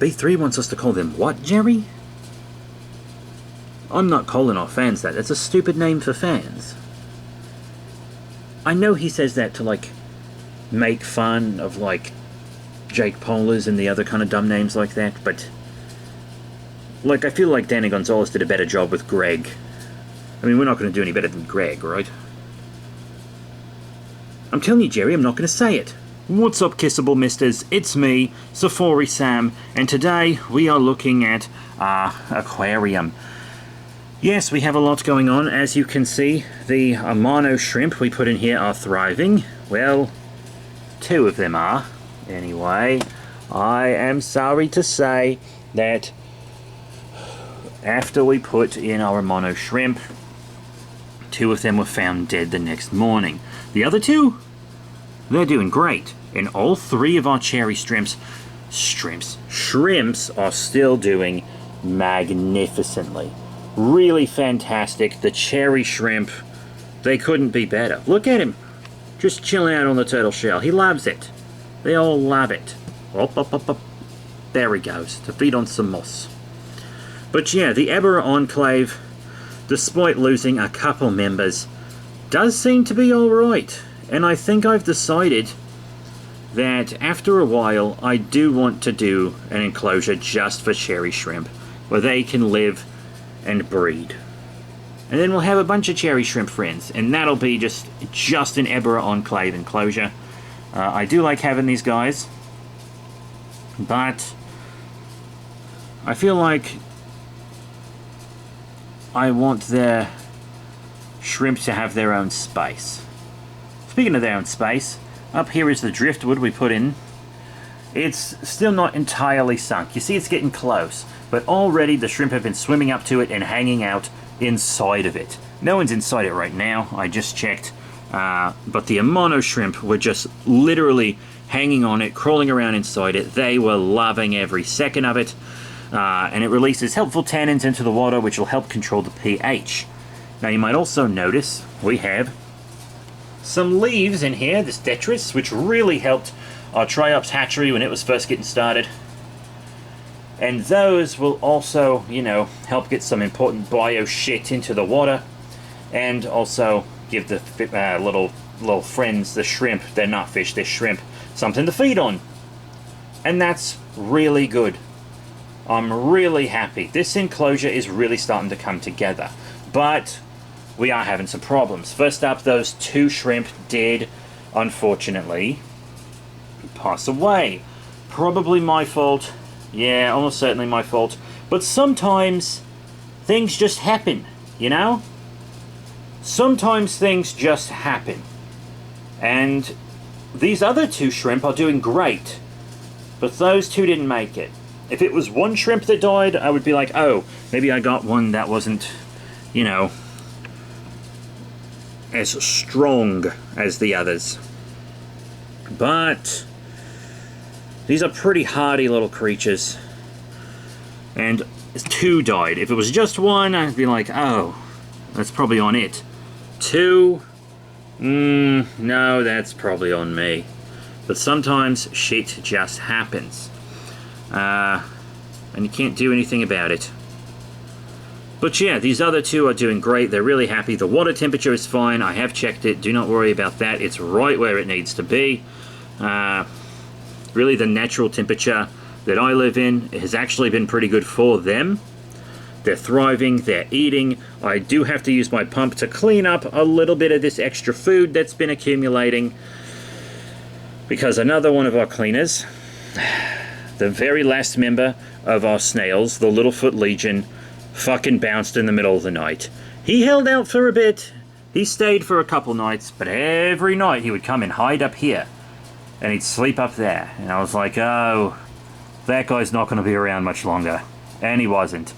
B3 wants us to call them what, Jerry? I'm not calling our fans that. That's a stupid name for fans. I know he says that to, like, make fun of, like, Jake Paulers and the other kind of dumb names like that, but... like, I feel like Danny Gonzalez did a better job with Greg. I mean, we're not going to do any better than Greg, right? I'm telling you, Jerry, I'm not going to say it. What's up, Kissable Misters? It's me, Safari Sam, and today we are looking at Aquarium. Yes, we have a lot going on. As you can see, the mono shrimp we put in here are thriving. Well, 2 of them are. Anyway, I am sorry to say that after we put in our mono shrimp, 2 of them were found dead the next morning. The other 2, they're doing great. And all 3 of our cherry shrimps are still doing magnificently. Really fantastic. The cherry shrimp, they couldn't be better. Look at him, just chilling out on the turtle shell. He loves it. They all love it. Up, up, up, up. There he goes, to feed on some moss. But yeah, the Ebera Enclave, despite losing a couple members, does seem to be alright. And I think I've decided that after a while I do want to do an enclosure just for cherry shrimp, where they can live and breed. And then we'll have a bunch of cherry shrimp friends, and that'll be just an Ebera Enclave enclosure. I do like having these guys, but I feel like I want their shrimp to have their own space. Speaking of their own space, up here is the driftwood we put in. It's still not entirely sunk. You see, it's getting close, but already the shrimp have been swimming up to it and hanging out inside of it. No one's inside it right now, I just checked, but the mono shrimp were just literally hanging on it, crawling around inside it. They were loving every second of it, and it releases helpful tannins into the water, which will help control the pH. Now you might also notice we have some leaves in here, this detritus, which really helped our Triops hatchery when it was first getting started. And those will also, you know, help get some important bio shit into the water, and also give the little friends, the shrimp, they're not fish, they're shrimp, something to feed on. And that's really good. I'm really happy. This enclosure is really starting to come together. But we are having some problems. First up, those 2 shrimp did, unfortunately, pass away. Probably my fault. Yeah, almost certainly my fault. But sometimes things just happen, you know? Sometimes things just happen. And these other 2 shrimp are doing great. But those 2 didn't make it. If it was 1 shrimp that died, I would be like, oh, maybe I got one that wasn't, you know, as strong as the others. But these are pretty hardy little creatures, and 2 died. If it was just 1, I'd be like, oh, that's probably on it. 2, no, that's probably on me. But sometimes shit just happens, and you can't do anything about it. But yeah, these other 2 are doing great. They're really happy. The water temperature is fine. I have checked it. Do not worry about that. It's right where it needs to be. Really, the natural temperature that I live in has actually been pretty good for them. They're thriving. They're eating. I do have to use my pump to clean up a little bit of this extra food that's been accumulating, because another one of our cleaners, the very last member of our snails, the Littlefoot Legion, fucking bounced in the middle of the night. He held out for a bit. He stayed for a couple nights, but every night he would come and hide up here, and he'd sleep up there. And I was like, oh, that guy's not going to be around much longer. And he wasn't.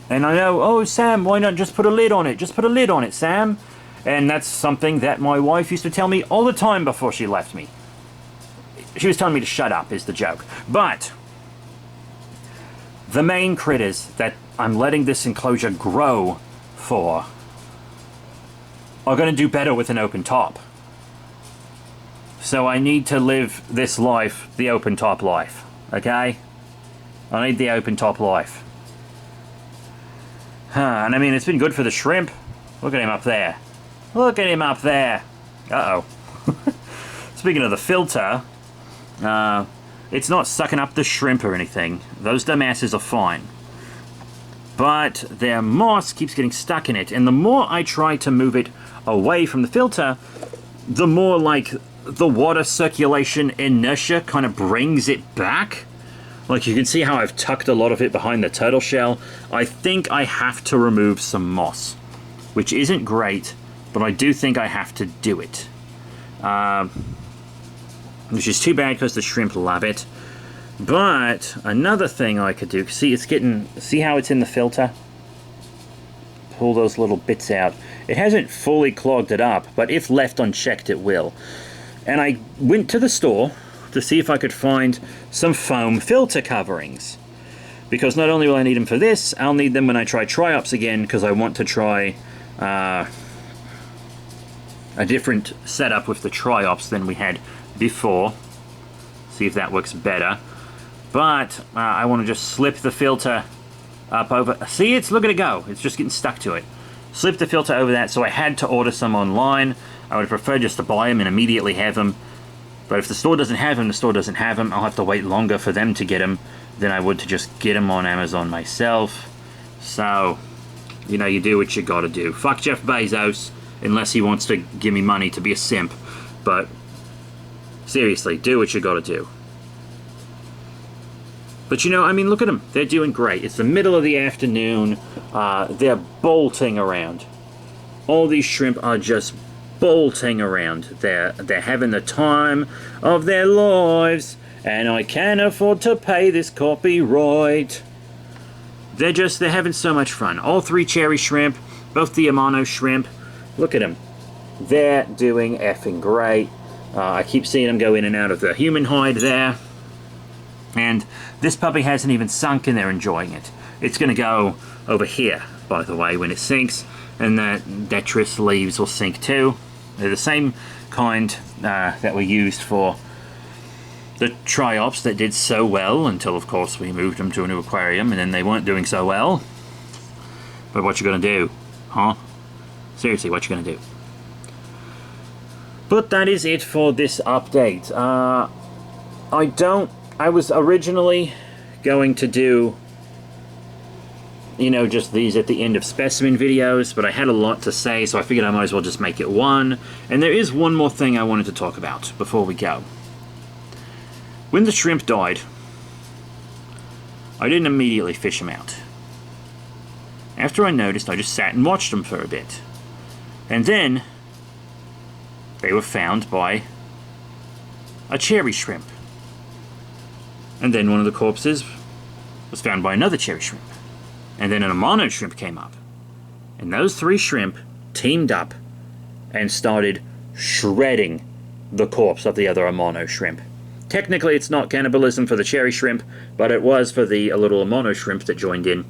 And I know, oh, Sam, why not just put a lid on it? Just put a lid on it, Sam. And that's something that my wife used to tell me all the time before she left me. She was telling me to shut up, is the joke. But the main critters that I'm letting this enclosure grow for are going to do better with an open top. So I need to live this life, the open top life, okay? I need the open top life. And I mean, it's been good for the shrimp. Look at him up there. Look at him up there. Uh-oh. Speaking of the filter, it's not sucking up the shrimp or anything. Those dumbasses are fine. But their moss keeps getting stuck in it, and the more I try to move it away from the filter, the more, like, the water circulation inertia kind of brings it back. Like, you can see how I've tucked a lot of it behind the turtle shell. I think I have to remove some moss, which isn't great, but I do think I have to do it. Which is too bad because the shrimp love it. But another thing I could do, see how it's in the filter? Pull those little bits out. It hasn't fully clogged it up, but if left unchecked it will. And I went to the store to see if I could find some foam filter coverings. Because not only will I need them for this, I'll need them when I try triops again, because I want to try a different setup with the triops than we had before. See if that works better. But I want to just slip the filter up over... See, look at it go. It's just getting stuck to it. Slip the filter over that, so I had to order some online. I would prefer just to buy them and immediately have them. But if the store doesn't have them, the store doesn't have them. I'll have to wait longer for them to get them than I would to just get them on Amazon myself. So, you know, you do what you gotta do. Fuck Jeff Bezos, unless he wants to give me money to be a simp. But, seriously, do what you gotta do. But you know, I mean, look at them. They're doing great. It's the middle of the afternoon. They're bolting around. All these shrimp are just bolting around. They're having the time of their lives. And I can't afford to pay this copyright. They're having so much fun. All three cherry shrimp, both the Amano shrimp. Look at them. They're doing effing great. I keep seeing them go in and out of the human hide there. And this puppy hasn't even sunk and they're enjoying it. It's going to go over here, by the way, when it sinks. And the detritus leaves will sink too. They're the same kind that were used for the triops that did so well until, of course, we moved them to a new aquarium and then they weren't doing so well. But what you going to do? Huh? Seriously, what you going to do? But that is it for this update. I was originally going to do, you know, just these at the end of specimen videos, but I had a lot to say, so I figured I might as well just make it one. And there is one more thing I wanted to talk about before we go. When the shrimp died, I didn't immediately fish them out. After I noticed, I just sat and watched them for a bit. And then, they were found by a cherry shrimp. And then one of the corpses was found by another cherry shrimp. And then an Amano shrimp came up. And those three shrimp teamed up and started shredding the corpse of the other Amano shrimp. Technically, it's not cannibalism for the cherry shrimp, but it was for the little Amano shrimp that joined in.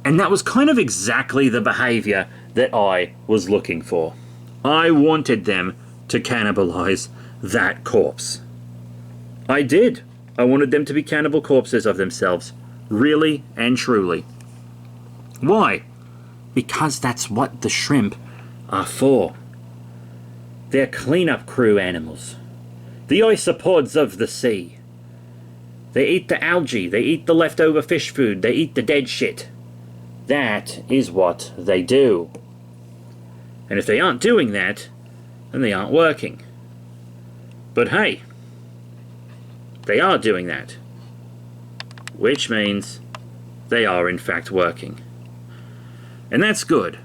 And that was kind of exactly the behavior that I was looking for. I wanted them to cannibalize that corpse. I did. I wanted them to be cannibal corpses of themselves. Really and truly. Why? Because that's what the shrimp are for. They're cleanup crew animals. The isopods of the sea. They eat the algae, they eat the leftover fish food, they eat the dead shit. That is what they do. And if they aren't doing that, then they aren't working. But hey, they are doing that. Which means they are in fact working. And that's good.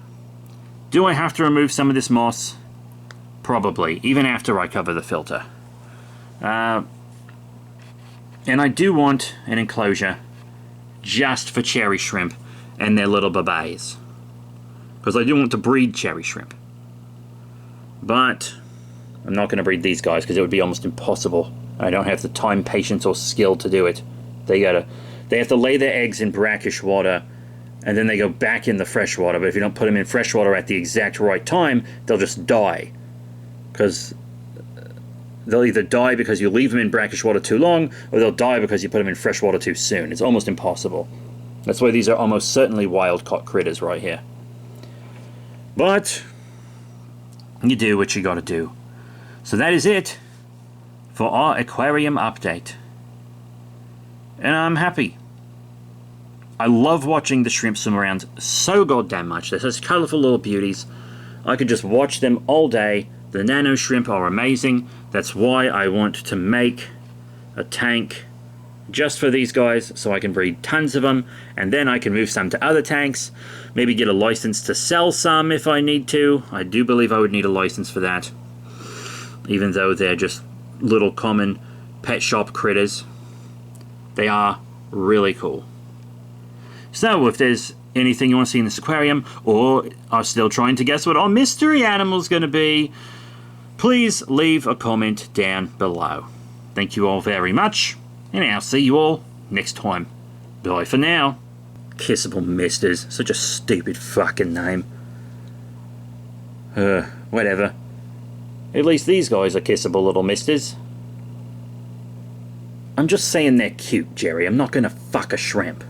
Do I have to remove some of this moss? Probably, even after I cover the filter. And I do want an enclosure just for cherry shrimp and their little babies. Because I do want to breed cherry shrimp. But I'm not going to breed these guys because it would be almost impossible. I don't have the time, patience, or skill to do it. They have to lay their eggs in brackish water, and then they go back in the fresh water. But if you don't put them in fresh water at the exact right time, they'll just die. Because they'll either die because you leave them in brackish water too long, or they'll die because you put them in fresh water too soon. It's almost impossible. That's why these are almost certainly wild-caught critters right here. But you do what you gotta do. So that is it for our aquarium update. And I'm happy. I love watching the shrimp swim around so goddamn much. They're such colourful little beauties. I could just watch them all day. The nano shrimp are amazing. That's why I want to make a tank just for these guys, so I can breed tons of them, and then I can move some to other tanks, maybe get a license to sell some if I need to. I do believe I would need a license for that, even though they're just little common pet shop critters. They are really cool. So if there's anything you want to see in this aquarium, or are still trying to guess what our mystery animal's going to be, please leave a comment down below. Thank you all very much, and I'll see you all next time. Bye for now. Kissable Misters. Such a stupid fucking name. Whatever. At least these guys are kissable little misters. I'm just saying they're cute, Jerry. I'm not gonna fuck a shrimp.